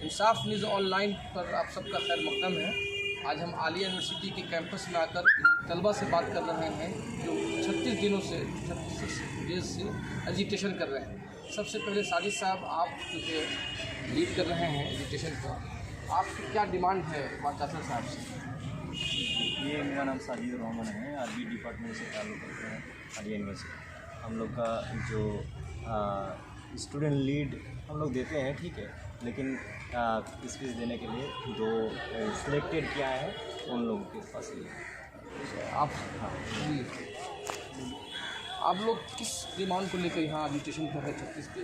इंसाफ news online पर आप सबका खैर मकदम है। आज हम आलिया यूनिवर्सिटी के कैंपस में आकर तलबा से बात कर रहे हैं जो 36 दिनों से 36 डेज से एजिटेशन कर रहे हैं। सबसे पहले साजिद साहब, आप जो लीड कर रहे हैं एजिटेशन को, आपकी क्या डिमांड है चाचा साहब से? ये मेरा नाम साजिद रहमान है, आरबी डिपार्टमेंट से ताल्लुक़ रखते हैं आलिया यूनिवर्सिटी। हम लोग का जो स्टूडेंट लीड हम लोग देते हैं, ठीक है, लेकिन स्पीच देने के लिए दो सिलेक्टेड किया है उन लोगों के पास ही आप जी आप लोग किस डिमांड को लेकर यहाँ एजिटेशन कर रहे हैं 36 पे?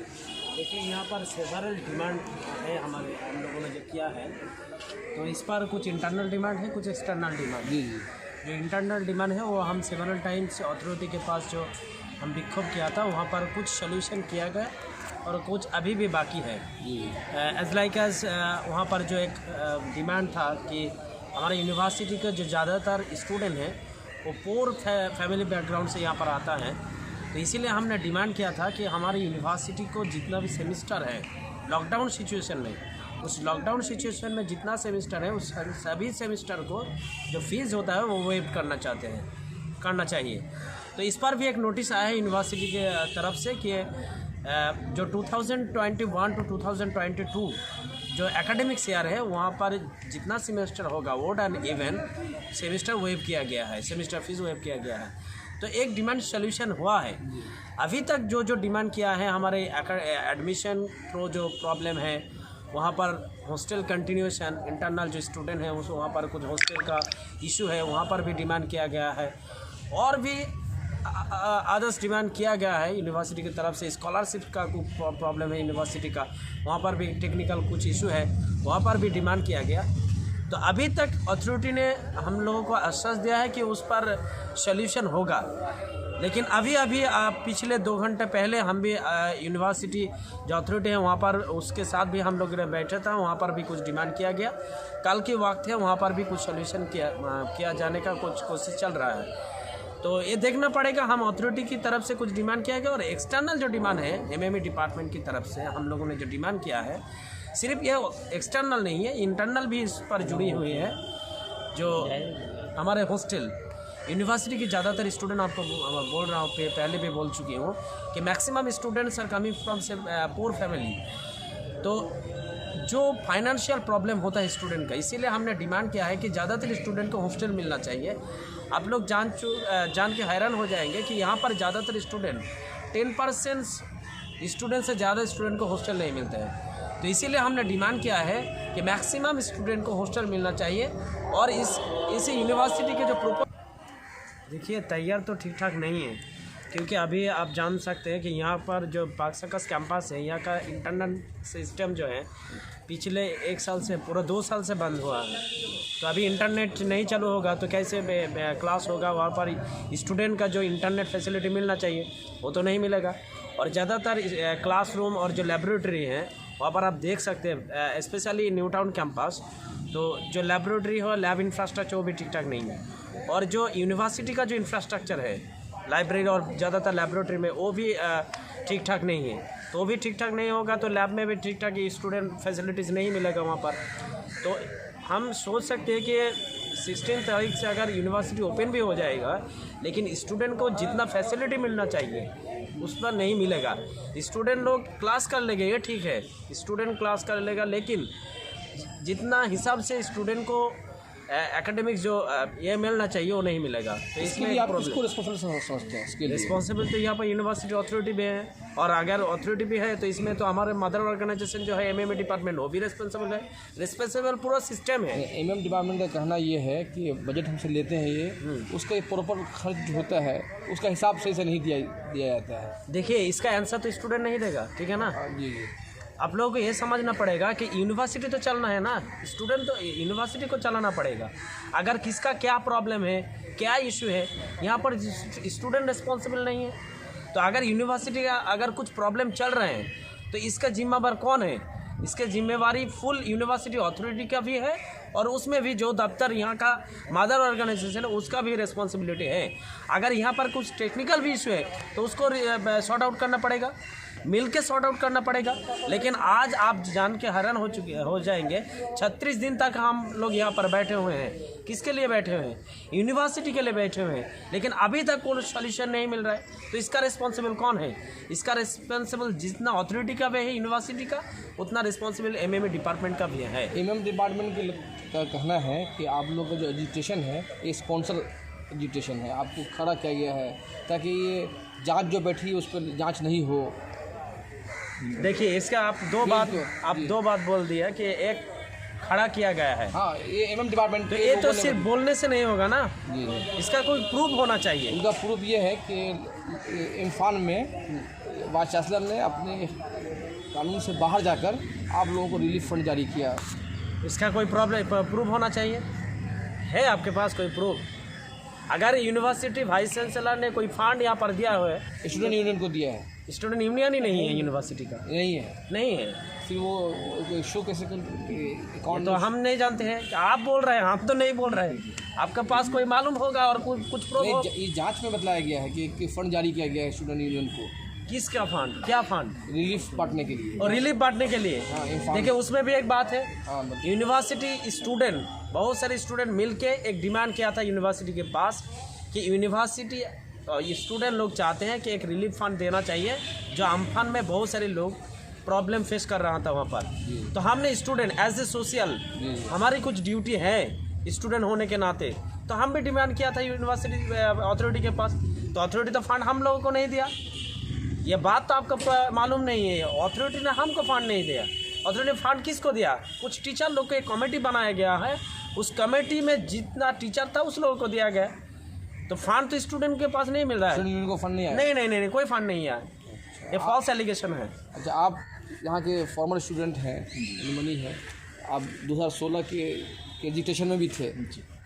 देखिए, यहाँ पर सेवरल डिमांड है हम लोगों ने जो किया है, तो इस पर कुछ इंटरनल डिमांड है, कुछ एक्सटर्नल डिमांड। जी जो इंटरनल डिमांड है वो हम सेवरल टाइम्स अथॉरिटी के पास जो हम विक्षोभ किया था, वहाँ पर कुछ सोल्यूशन किया गया और कुछ अभी भी बाकी है। एज लाइक एज वहाँ पर जो एक डिमांड था कि हमारे यूनिवर्सिटी के जो ज़्यादातर स्टूडेंट हैं वो पुअर फैमिली बैकग्राउंड से यहाँ पर आता है, तो इसीलिए हमने डिमांड किया था कि हमारी यूनिवर्सिटी को जितना भी सेमिस्टर है लॉकडाउन सिचुएशन में, उस लॉकडाउन सिचुएशन में जितना सेमिस्टर है उस सभी सेमिस्टर को जो फीस होता है वो वेव करना चाहिए। तो इस पर भी एक नोटिस आया है यूनिवर्सिटी के तरफ से कि जो 2021 टू 2022 जो एकेडमिक ईयर है वहाँ पर जितना सेमेस्टर होगा odd and even semester waive किया गया है, सेमेस्टर फीस वेव किया गया है। तो एक डिमांड सोल्यूशन हुआ है। अभी तक जो डिमांड किया है हमारे एडमिशन प्रो जो प्रॉब्लम है, वहाँ पर हॉस्टल कंटिन्यूशन इंटरनल जो स्टूडेंट हैं उस वहाँ पर कुछ हॉस्टल का इशू है, वहाँ पर भी डिमांड किया गया है। और भी आदर्श डिमांड किया गया है यूनिवर्सिटी की तरफ से। स्कॉलरशिप का कुछ प्रॉब्लम है यूनिवर्सिटी का, वहाँ पर भी टेक्निकल कुछ इशू है, वहाँ पर भी डिमांड किया गया। तो अभी तक अथॉरिटी ने हम लोगों को आश्वास दिया है कि उस पर सॉल्यूशन होगा, लेकिन अभी पिछले 2 घंटे पहले हम भी यूनिवर्सिटी जो अथॉरिटी है वहाँ पर उसके साथ भी हम लोग बैठे थे, वहाँ पर भी कुछ डिमांड किया गया। कल के वक्त है वहाँ पर भी कुछ सॉल्यूशन किया जाने का कुछ कोशिश चल रहा है। तो ये देखना पड़ेगा, हम अथॉरिटी की तरफ से कुछ डिमांड किया गया और एक्सटर्नल जो डिमांड है एमएमई डिपार्टमेंट की तरफ से हम लोगों ने जो डिमांड किया है, सिर्फ ये एक्सटर्नल नहीं है, इंटरनल भी इस पर जुड़ी हुई है। जो हमारे हॉस्टल यूनिवर्सिटी की ज़्यादातर स्टूडेंट, आपको बोल रहा हूँ पहले भी बोल चुकी हूँ कि maximum students are coming from से पुअर फैमिली। तो जो फाइनेंशियल प्रॉब्लम होता है स्टूडेंट का, इसीलिए हमने डिमांड किया है कि ज़्यादातर स्टूडेंट को हॉस्टल मिलना चाहिए। आप लोग जान के हैरान हो जाएंगे कि यहाँ पर ज़्यादातर स्टूडेंट 10% स्टूडेंट से ज़्यादा स्टूडेंट को हॉस्टल नहीं मिलते हैं। तो इसीलिए हमने डिमांड किया है कि मैक्सिमम स्टूडेंट को हॉस्टल मिलना चाहिए। और इस यूनिवर्सिटी के जो प्रॉपर देखिए तैयार तो ठीक ठाक नहीं है, क्योंकि अभी आप जान सकते हैं कि यहाँ पर जो पाक सर्कस कैंपस है, यहाँ का इंटरनल सिस्टम जो है पिछले 1 साल से पूरा 2 साल से बंद हुआ है। तो अभी इंटरनेट नहीं चालू होगा तो कैसे क्लास होगा? वहाँ पर स्टूडेंट का जो इंटरनेट फैसिलिटी मिलना चाहिए वो तो नहीं मिलेगा। और ज़्यादातर क्लासरूम और जो लेबोरेटरी हैं वहाँ पर आप देख सकते हैं, स्पेशली न्यू टाउन कैंपस, तो जो लेबोरेटरी हो, लैब इंफ्रास्ट्रक्चर वो भी ठीक ठाक नहीं है। और जो यूनिवर्सिटी का जो इंफ्रास्ट्रक्चर है लाइब्रेरी और ज़्यादातर लेबोरेटरी में, वो भी ठीक ठाक नहीं है। तो वो भी ठीक ठाक नहीं होगा तो लैब में भी ठीक ठाक स्टूडेंट फैसिलिटीज़ नहीं मिलेगा वहाँ पर। तो हम सोच सकते हैं कि 16 तारीख से अगर यूनिवर्सिटी ओपन भी हो जाएगा, लेकिन स्टूडेंट को जितना फैसिलिटी मिलना चाहिए उस पर नहीं मिलेगा। स्टूडेंट लोग क्लास कर लेंगे, ये ठीक है, स्टूडेंट क्लास कर लेगा, लेकिन जितना हिसाब से स्टूडेंट को एकेडमिक जो ये मिलना चाहिए वो नहीं मिलेगा। तो इसमें आप किसको रिस्पॉन्सिबल समझते हैं? इसके लिए रिस्पॉन्सिबल तो यहाँ पर यूनिवर्सिटी अथॉरिटी भी है, और अगर अथॉरिटी भी है तो इसमें तो हमारे मदर ऑर्गेनाइजेशन जो है एमएमई डिपार्टमेंट, वो भी रिस्पॉन्सिबल है। रिस्पॉन्सिबल पूरा सिस्टम है। एमएमई डिपार्टमेंट का कहना ये है कि बजट हमसे लेते हैं, ये उसका एक प्रॉपर खर्च जो होता है उसका हिसाब सही से नहीं दिया जाता है। देखिए, इसका आंसर तो स्टूडेंट नहीं देगा, ठीक है ना? जी आप लोगों को ये समझना पड़ेगा कि यूनिवर्सिटी तो चलना है ना, स्टूडेंट तो यूनिवर्सिटी को चलाना पड़ेगा। अगर किसका क्या प्रॉब्लम है, क्या इशू है, यहाँ पर स्टूडेंट रिस्पॉन्सिबल नहीं है। तो अगर यूनिवर्सिटी का अगर कुछ प्रॉब्लम चल रहे हैं तो इसका जिम्मेदार कौन है? इसके जिम्मेवारी फुल यूनिवर्सिटी अथॉरिटी का भी है, और उसमें भी जो दफ्तर यहाँ का मदर ऑर्गेनाइजेशन है उसका भी रिस्पॉन्सिबिलिटी है। अगर यहाँ पर कुछ टेक्निकल भी इशू है तो उसको सॉर्ट आउट करना पड़ेगा। मिल के सॉर्ट आउट करना पड़ेगा। लेकिन आज आप जान के हैरान हो जाएंगे, 36 दिन तक हम लोग यहाँ पर बैठे हुए हैं। किसके लिए बैठे हुए हैं? यूनिवर्सिटी के लिए बैठे हुए हैं, लेकिन अभी तक कोई सॉल्यूशन नहीं मिल रहा है। तो इसका रिस्पॉन्सिबल कौन है? इसका रिस्पॉन्सिबल जितना अथॉरिटी का भी है यूनिवर्सिटी का, उतना रिस्पॉन्सिबल एमएमए डिपार्टमेंट का भी है। एमएम डिपार्टमेंट का कहना है कि आप लोग का जो एजुकेशन है ये स्पॉन्सर एजुकेशन है, आपको खड़ा किया गया है ताकि ये जांच जो बैठी है उस पर जांच नहीं हो। देखिए, इसका आप दो बात बोल दिया कि एक खड़ा किया गया है। हाँ, ये एमएम डिपार्टमेंट तो ये तो सिर्फ बोलने से नहीं होगा ना, जी जी, इसका कोई प्रूफ होना चाहिए। उनका प्रूफ ये है कि इम्फान में वाइस चांसलर ने अपने कानून से बाहर जाकर आप लोगों को रिलीफ फंड जारी किया। इसका कोई प्रूफ होना चाहिए। है आपके पास कोई प्रूफ? अगर यूनिवर्सिटी वाइस चांसलर ने कोई फंड यहाँ पर दिया हुआ है, स्टूडेंट यूनियन को दिया है, स्टूडेंट यूनियन ही नहीं है यूनिवर्सिटी का, नहीं है, नहीं है, फिर वो शो कैसे अकाउंट? तो हम नहीं जानते हैं कि आप बोल रहे हैं, हम तो नहीं बोल रहे हैं। आपके पास कोई मालूम होगा और कुछ प्रूफ हो? ये जांच में बतलाया गया है कि फंड जारी किया गया है स्टूडेंट यूनियन को। किसका फंड? क्या फंड? रिलीफ बांटने के लिए। और रिलीफ बांटने के लिए। हाँ, देखिए, उसमें भी एक बात है, हाँ, यूनिवर्सिटी स्टूडेंट, बहुत सारे स्टूडेंट मिलके एक डिमांड किया था यूनिवर्सिटी के पास कि यूनिवर्सिटी स्टूडेंट लोग चाहते हैं कि एक रिलीफ फंड देना चाहिए, जो अम्फान में बहुत सारे लोग प्रॉब्लम फेस कर रहा था वहाँ पर। तो हमने स्टूडेंट एज ए सोशल, हमारी कुछ ड्यूटी है स्टूडेंट होने के नाते, तो हम भी डिमांड किया था यूनिवर्सिटी अथॉरिटी के पास। तो अथॉरिटी तो फंड हम लोगों को नहीं दिया। ये बात तो आपको मालूम नहीं है, अथॉरिटी ने हमको फंड नहीं दिया। अथॉरिटी ने फंड किसको दिया? कुछ टीचर लोग को एक कमेटी बनाया गया है, उस कमेटी में जितना टीचर था उस लोगों को दिया गया। तो फंड तो स्टूडेंट के पास नहीं मिल रहा है। स्टूडेंट यूनियन को फंड नहीं आया? नहीं, कोई फंड नहीं आया। ये फॉल्स एलिगेशन है। अच्छा, आप यहाँ के फॉर्मर स्टूडेंट हैं, मनी है, आप 2016 के एजुकेशन में भी थे।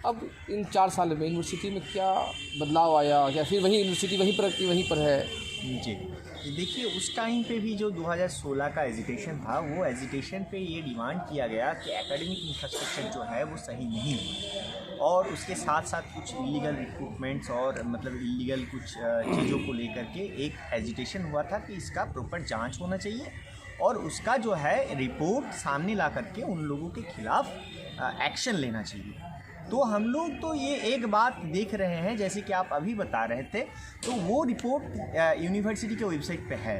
अब इन 4 साल में यूनिवर्सिटी में क्या बदलाव आया? क्या फिर वही यूनिवर्सिटी वहीं पर है? जी, देखिए, उस टाइम पे भी जो 2016 का एजुकेशन था, वो एजुकेशन पे ये डिमांड किया गया कि एकेडमिक इंफ्रास्ट्रक्चर जो है वो सही नहीं है, और उसके साथ साथ कुछ इलीगल रिक्रूटमेंट्स और मतलब इलीगल कुछ चीज़ों को लेकर के एक एजिटेशन हुआ था कि इसका प्रॉपर जांच होना चाहिए और उसका जो है रिपोर्ट सामने ला करके उन लोगों के खिलाफ एक्शन लेना चाहिए। तो हम लोग तो ये एक बात देख रहे हैं, जैसे कि आप अभी बता रहे थे, तो वो रिपोर्ट यूनिवर्सिटी के वेबसाइट पे है।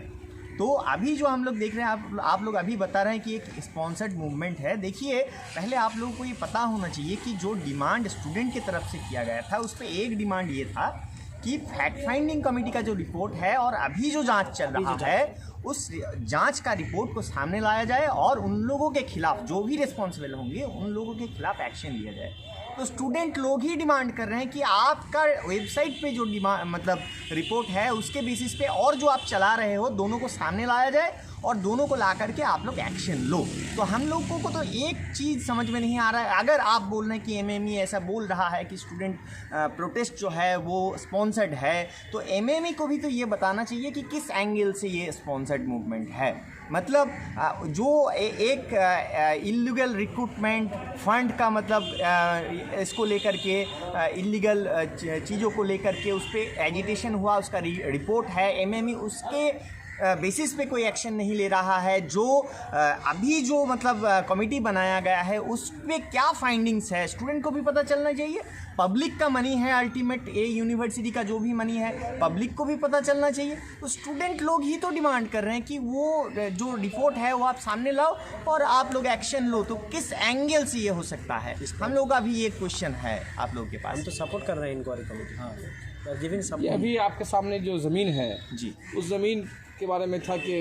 तो अभी जो हम लोग देख रहे हैं, आप लोग अभी बता रहे हैं कि एक स्पॉन्सर्ड मूवमेंट है। देखिए, पहले आप लोगों को ये पता होना चाहिए कि जो डिमांड स्टूडेंट की तरफ से किया गया था, उस पर एक डिमांड ये था कि फैक्ट फाइंडिंग कमेटी का जो रिपोर्ट है और अभी जो जांच चल रहा है, उस जांच का रिपोर्ट को सामने लाया जाए और उन लोगों के खिलाफ जो भी रिस्पॉन्सिबल होंगे उन लोगों के खिलाफ एक्शन लिया जाए। तो स्टूडेंट लोग ही डिमांड कर रहे हैं कि आपका वेबसाइट पे जो मतलब रिपोर्ट है उसके बेसिस पे और जो आप चला रहे हो, दोनों को सामने लाया जाए और दोनों को ला करके आप लोग एक्शन लो। तो हम लोगों को तो एक चीज़ समझ में नहीं आ रहा है, अगर आप बोल रहे हैं कि एमएमई ऐसा बोल रहा है कि स्टूडेंट प्रोटेस्ट जो है वो स्पॉन्सर्ड है, तो एमएमई को भी तो ये बताना चाहिए कि किस एंगल से ये स्पॉन्सर्ड मूवमेंट है। मतलब जो एक इलीगल रिक्रूटमेंट फंड का मतलब इसको लेकर के इलीगल चीज़ों को लेकर के उस पर एजिटेशन हुआ, उसका रिपोर्ट है, एमएमई उसके बेसिस पे कोई एक्शन नहीं ले रहा है। जो अभी जो मतलब कमेटी बनाया गया है उस पे क्या फाइंडिंग्स है स्टूडेंट को भी पता चलना चाहिए। पब्लिक का मनी है, अल्टीमेट ये यूनिवर्सिटी का जो भी मनी है पब्लिक को भी पता चलना चाहिए। तो स्टूडेंट लोग ही तो डिमांड कर रहे हैं कि वो जो रिपोर्ट है वो आप सामने लाओ और आप लोग एक्शन लो। तो किस एंगल से ये हो सकता है, हम लोग का भी ये क्वेश्चन है आप लोगों के पास। हम तो सपोर्ट कर रहे हैं इंक्वायरी कमेटी। हाँ, गिविंग सपोर्ट। अभी आपके सामने जो ज़मीन है जी, उस ज़मीन के बारे में था कि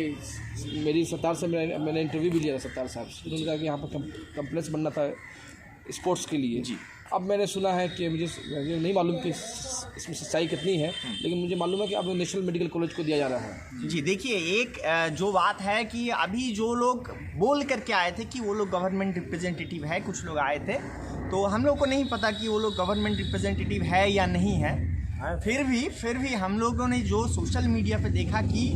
मेरी सत्तार से मैंने इंटरव्यू भी लिया था सत्तार साहब से। उन्होंने कहा कि यहाँ पर कम्प्लेक्स बनना था स्पोर्ट्स के लिए जी। अब मैंने सुना है कि मुझे नहीं मालूम कि इसमें सच्चाई कितनी है, लेकिन मुझे मालूम है कि अब नेशनल मेडिकल कॉलेज को दिया जा रहा है जी। देखिए, एक जो बात है कि अभी जो लोग बोल करके आए थे कि वो लोग गवर्नमेंट रिप्रेजेंटेटिव है, कुछ लोग आए थे, तो हम लोग को नहीं पता कि वो लोग गवर्नमेंट रिप्रेजेंटेटिव है या नहीं है। फिर भी हम लोगों ने जो सोशल मीडिया पे देखा कि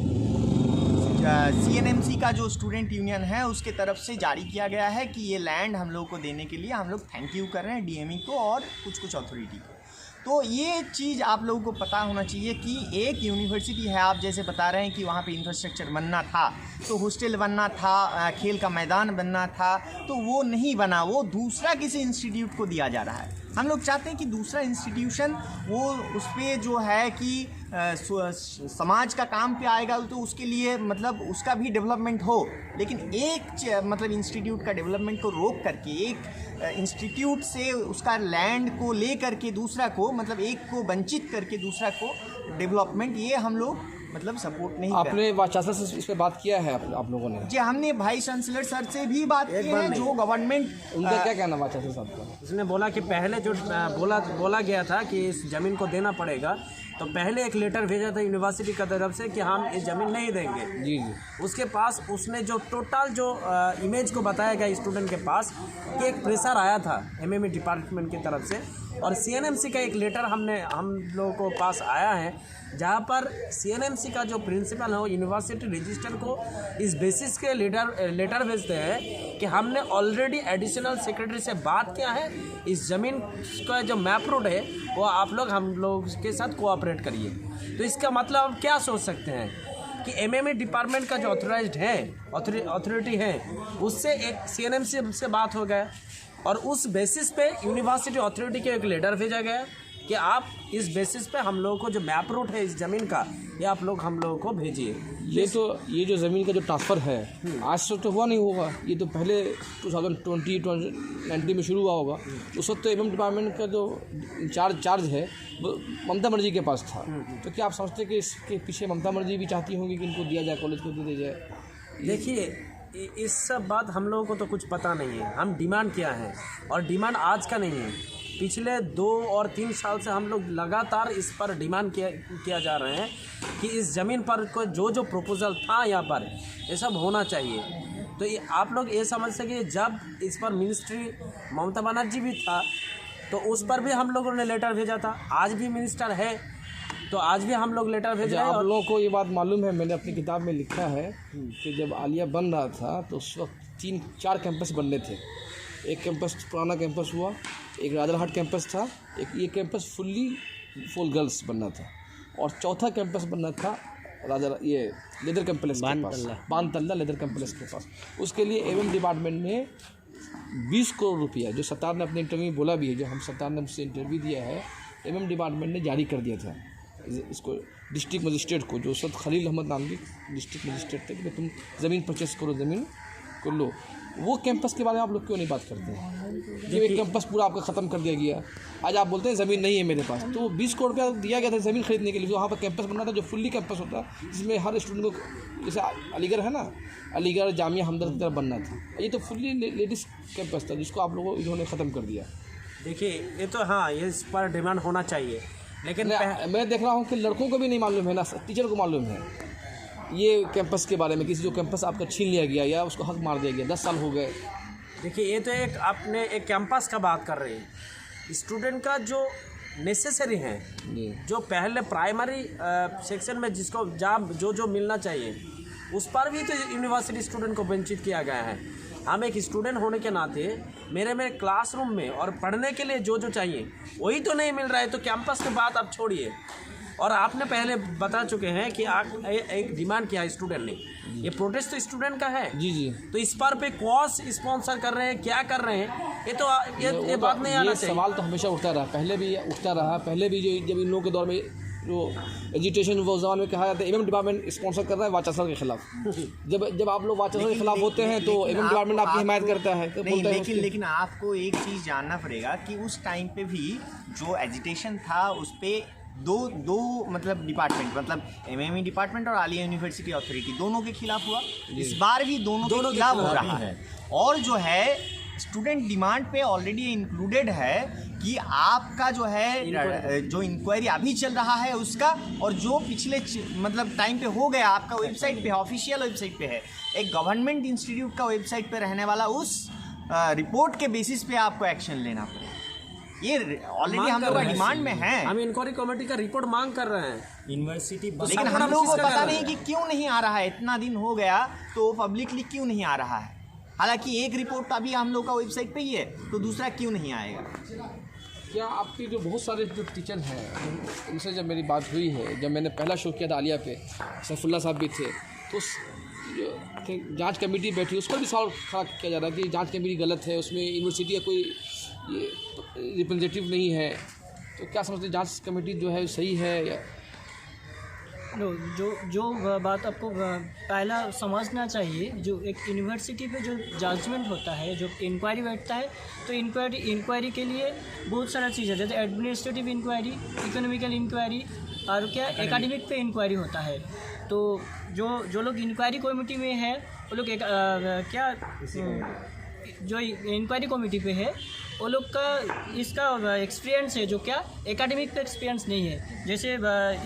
CNMC का जो स्टूडेंट यूनियन है उसके तरफ से जारी किया गया है कि ये लैंड हम लोग को देने के लिए हम लोग थैंक यू कर रहे हैं DME को और कुछ अथॉरिटी को। तो ये चीज़ आप लोगों को पता होना चाहिए कि एक यूनिवर्सिटी है, आप जैसे बता रहे हैं कि वहाँ पे इंफ्रास्ट्रक्चर बनना था, तो हॉस्टल बनना था, खेल का मैदान बनना था, तो वो नहीं बना, वो दूसरा किसी इंस्टीट्यूट को दिया जा रहा है। हम लोग चाहते हैं कि दूसरा इंस्टीट्यूशन वो उस पर जो है कि समाज का काम पे आएगा, तो उसके लिए मतलब उसका भी डेवलपमेंट हो, लेकिन एक मतलब इंस्टीट्यूट का डेवलपमेंट को रोक करके एक इंस्टीट्यूट से उसका लैंड को ले करके दूसरा को मतलब एक को वंचित करके दूसरा को डेवलपमेंट, ये हम लोग मतलब सपोर्ट नहीं कर। आपने वाइस चांसलर से इस पर बात किया है आप लोगों ने? जी, हमने वाइस चांसलर सर से भी बात की है, जो गवर्नमेंट। उनका क्या कहना वाइस चांसलर साहब का? उसने बोला कि पहले जो बोला गया था कि इस ज़मीन को देना पड़ेगा, तो पहले एक लेटर भेजा था यूनिवर्सिटी की तरफ से कि हम इस ज़मीन नहीं देंगे। जी जी। उसके पास उसने जो टोटल जो इमेज को बताया गया स्टूडेंट के पास कि एक प्रेशर आया था एमएमए डिपार्टमेंट की तरफ से, और सीएनएमसी का एक लेटर हम लोगों को पास आया है, जहाँ पर सीएनएमसी का जो प्रिंसिपल है वो यूनिवर्सिटी रजिस्टर को इस बेसिस के लेटर भेजते हैं कि हमने ऑलरेडी एडिशनल सेक्रेटरी से बात किया है, इस ज़मीन का जो मैप रोड है वो आप लोग हम लोग के साथ कोऑपरेट करिए। तो इसका मतलब आप क्या सोच सकते हैं कि एमएमए डिपार्टमेंट का जो ऑथराइज्ड है अथॉरिटी है, उससे एक सीएनएमसी से बात हो गया, और उस बेसिस पे यूनिवर्सिटी अथॉरिटी के एक लेटर भेजा गया कि आप इस बेसिस पे हम लोगों को जो मैप रूट है इस ज़मीन का, ये आप लोग हम लोगों को भेजिए। ये जो ज़मीन का जो ट्रांसफ़र है आज से तो हुआ नहीं होगा, ये तो पहले 2019 में शुरू हुआ होगा। उस वक्त तो एमएम डिपार्टमेंट का जो चार्ज है वो ममता बनर्जी के पास था। तो क्या आप समझते हैं कि इसके पीछे ममता बनर्जी भी चाहती होंगी कि इनको दिया जाए, कॉलेज को दे जाए? देखिए, इस सब बात हम लोगों को तो कुछ पता नहीं है। हम डिमांड किया है, और डिमांड आज का नहीं है, पिछले 2 और 3 साल से हम लोग लगातार इस पर डिमांड किया जा रहे हैं कि इस ज़मीन पर को जो प्रपोजल था यहाँ पर ये सब होना चाहिए। तो ये आप लोग ये समझ सके, जब इस पर मिनिस्ट्री ममता बनर्जी भी था तो उस पर भी हम लोगों ने लेटर भेजा था, आज भी मिनिस्टर है तो आज भी हम लोग लेटर भेज रहे हैं। आप लोगों को ये बात मालूम है, मैंने अपनी किताब में लिखा है कि जब आलिया बन रहा था तो उस वक्त 3-4 कैंपस बनने थे। एक कैंपस पुराना कैंपस हुआ, एक राजरहाट कैंपस था, एक ये कैंपस फुल गर्ल्स बनना था, और चौथा कैंपस बनना था ये लेदर कम्प्लेक्स के पास, बानतल्ला लेदर कम्प्लेक्स के पास। उसके लिए एमएम डिपार्टमेंट ने 20 करोड़ रुपया, जो सरकार ने अपने इंटरव्यू में बोला भी है, जो हम सरकार ने मुझसे इंटरव्यू दिया है, एमएम डिपार्टमेंट ने जारी कर दिया था इसको डिस्ट्रिक्ट मजिस्ट्रेट को, जो उस वक्त खलील अहमद नाम की डिस्ट्रिक्ट मजिस्ट्रेट थे, कि तुम ज़मीन परचेस करो, ज़मीन को लो। वो कैंपस के बारे में आप लोग क्यों नहीं बात करते हैं? जो एक कैंपस पूरा आपका ख़त्म कर दिया गया, आज आप बोलते हैं ज़मीन नहीं है मेरे पास। तो 20 करोड़ रुपया दिया गया था ज़मीन खरीदने के लिए, वहाँ पर कैंपस बनना था जो फुल्ली कैंपस होता है, जिसमें हर स्टूडेंट को, जैसे अलीगढ़ है ना, अलीगढ़ जामिया हमदर्द की तरफ बनना था। ये तो फुल्ली लेडीज़ कैंपस था जिसको आप लोगों इन्होंने ख़त्म कर दिया। देखिए, ये तो हाँ, ये इस पर डिमांड होना चाहिए, लेकिन मैं देख रहा हूँ कि लड़कों को भी नहीं मालूम है ना, टीचर को मालूम है ये कैंपस के बारे में, किसी जो कैंपस आपका छीन लिया गया या उसको हक मार दिया गया, 10 साल हो गए। देखिए, ये तो एक आपने एक कैंपस का बात कर रहे हैं, स्टूडेंट का जो नेसेसरी है, जो पहले प्राइमरी सेक्शन में जिसको जो मिलना चाहिए, उस पर भी तो यूनिवर्सिटी स्टूडेंट को वंचित किया गया है। हम एक स्टूडेंट होने के नाते मेरे क्लासरूम में और पढ़ने के लिए जो चाहिए वही तो नहीं मिल रहा है, तो कैंपस की बात आप छोड़िए। और आपने पहले बता चुके हैं कि आप एक डिमांड किया है स्टूडेंट ने, ये प्रोटेस्ट तो स्टूडेंट का है। जी जी। तो इस पर पे कॉस स्पॉन्सर कर रहे हैं, क्या कर रहे हैं, ये तो ये बात नहीं आना चाहिए। सवाल तो हमेशा उठता रहा, पहले भी उठता रहा, पहले भी जब इन लोगों के दौर में जो एजुटेशन वो जमाने में कहा जाता है एमएम डिपार्टमेंट स्पॉन्सर कर रहा है वाइस चांसलर के खिलाफ। जब आप लोग वाइस चांसलर के खिलाफ होते हैं तो एमएम डिपार्टमेंट आपकी हिमायत करता है। लेकिन आपको एक चीज़ जानना पड़ेगा कि उस टाइम पे भी जो एजुटेशन था उस पर दो मतलब डिपार्टमेंट, मतलब एमएमई डिपार्टमेंट और आलिया यूनिवर्सिटी अथॉरिटी, दोनों के खिलाफ हुआ। इस बार भी दोनों के खिलाफ हो रहा है। और जो है स्टूडेंट डिमांड पे ऑलरेडी इंक्लूडेड है कि आपका जो है जो इंक्वायरी अभी चल रहा है उसका, और जो पिछले मतलब टाइम पे हो गया, आपका वेबसाइट पे, ऑफिशियल वेबसाइट पे है, एक गवर्नमेंट इंस्टीट्यूट का वेबसाइट पे रहने वाला उस रिपोर्ट के बेसिस पे आपको एक्शन लेना पड़ेगा। ये ऑलरेडी हम लोग का डिमांड में है। हम इंक्वायरी कमेटी का रिपोर्ट मांग कर रहे हैं यूनिवर्सिटी, लेकिन हम लोगों को पता नहीं कि क्यों नहीं आ रहा है। इतना दिन हो गया तो पब्लिकली क्यों नहीं आ रहा है? हालांकि एक रिपोर्ट अभी हम लोग का वेबसाइट पे ही है, तो दूसरा क्यों नहीं आएगा? क्या आपके जो बहुत सारे जो टीचर हैं उनसे जब मेरी बात हुई है, जब मैंने पहला शो किया था आलिया पे, सैफुल्ला साहब भी थे, तो जांच कमेटी बैठी उस पर भी सवाल खड़ा किया जा रहा है कि जांच कमेटी गलत है, उसमें यूनिवर्सिटी का कोई रिप्रेजेंटेटिव नहीं है। तो क्या समझते हैं, जांच कमेटी जो है सही है या जो बात आपको पहला समझना चाहिए, जो एक यूनिवर्सिटी पे जो जजमेंट होता है, जो इंक्वायरी बैठता है, तो इंक्वायरी के लिए बहुत सारा चीज़ है, जैसे एडमिनिस्ट्रेटिव इंक्वायरी, इकोनॉमिकल इंक्वायरी और क्या एकेडमिक पे इंक्वायरी होता है। तो जो लोग इंक्वायरी कमेटी में है वो लोग जो इंक्वायरी कमेटी पे है वो लोग का इसका एक्सपीरियंस है जो क्या एकेडमिक पे एक्सपीरियंस नहीं है, जैसे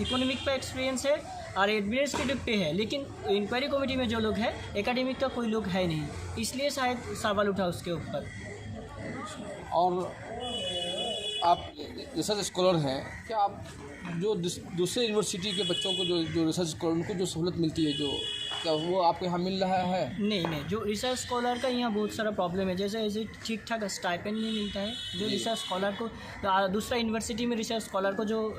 इकोनॉमिक पे एक्सपीरियंस है और एडमिनिस्ट्रेटिव पे है, लेकिन इंक्वायरी कमेटी में जो लोग है एकेडमिक का कोई लोग है नहीं, इसलिए शायद सवाल उठा उसके ऊपर। और आप रिसर्च स्कॉलर हैं, क्या आप जो दूसरे यूनिवर्सिटी के बच्चों को जो रिसर्च स्कॉलर उनको जो सहूलत मिलती है, जो क्या वो आपके यहाँ मिल रहा है? नहीं, जो रिसर्च स्कॉलर का यहाँ बहुत सारा प्रॉब्लम है, जैसे ठीक ठाक स्टाइपेंड नहीं मिलता है जो रिसर्च स्कॉलर को, दूसरा यूनिवर्सिटी में रिसर्च स्कॉलर को जो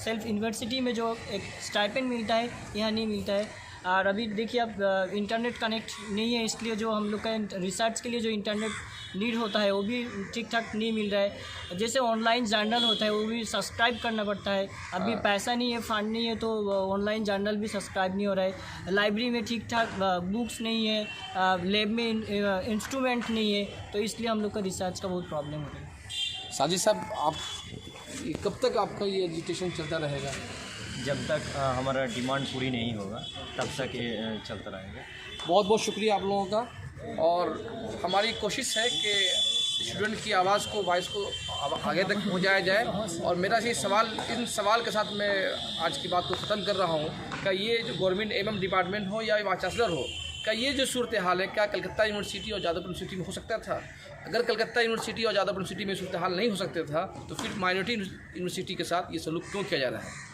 सेल्फ यूनिवर्सिटी में जो एक स्टाइपेंड मिलता है यहाँ नहीं मिलता है। और अभी देखिए अब इंटरनेट कनेक्ट नहीं है, इसलिए जो हम लोग का रिसर्च के लिए जो इंटरनेट नीड होता है वो भी ठीक ठाक नहीं मिल रहा है। जैसे ऑनलाइन जर्नल होता है वो भी सब्सक्राइब करना पड़ता है, अभी पैसा नहीं है, फंड नहीं है, तो ऑनलाइन जर्नल भी सब्सक्राइब नहीं हो रहा है। लाइब्रेरी में ठीक ठाक बुक्स नहीं है, लैब में इंस्ट्रूमेंट नहीं है, तो इसलिए हम लोग का रिसर्च का बहुत प्रॉब्लम हो रहा है। साजिद साहब, आप कब तक आपका ये एजुकेशन चलता रहेगा? जब तक हमारा डिमांड पूरी नहीं होगा तब तक ये चलता रहेगा। बहुत बहुत शुक्रिया आप लोगों का, और हमारी कोशिश है कि स्टूडेंट की आवाज़ को, वॉइस को आगे तक पहुंचाया जाए। और मेरा ये सवाल, इन सवाल के साथ मैं आज की बात को ख़त्म कर रहा हूँ। क्या ये जो गवर्नमेंट एवं डिपार्टमेंट हो या वाइस चांसलर हो, क्या ये जो सूरत हाल है, क्या कलकत्ता यूनिवर्सिटी और जादवपुर यूनिवर्सिटी में हो सकता था? अगर कलकत्ता यूनिवर्सिटी और जादवपुर यूनिवर्सिटी में सूरत हाल नहीं हो सकता था, तो फिर माइनॉरिटी यूनिवर्सिटी के साथ ये सलूक क्यों किया जा रहा है?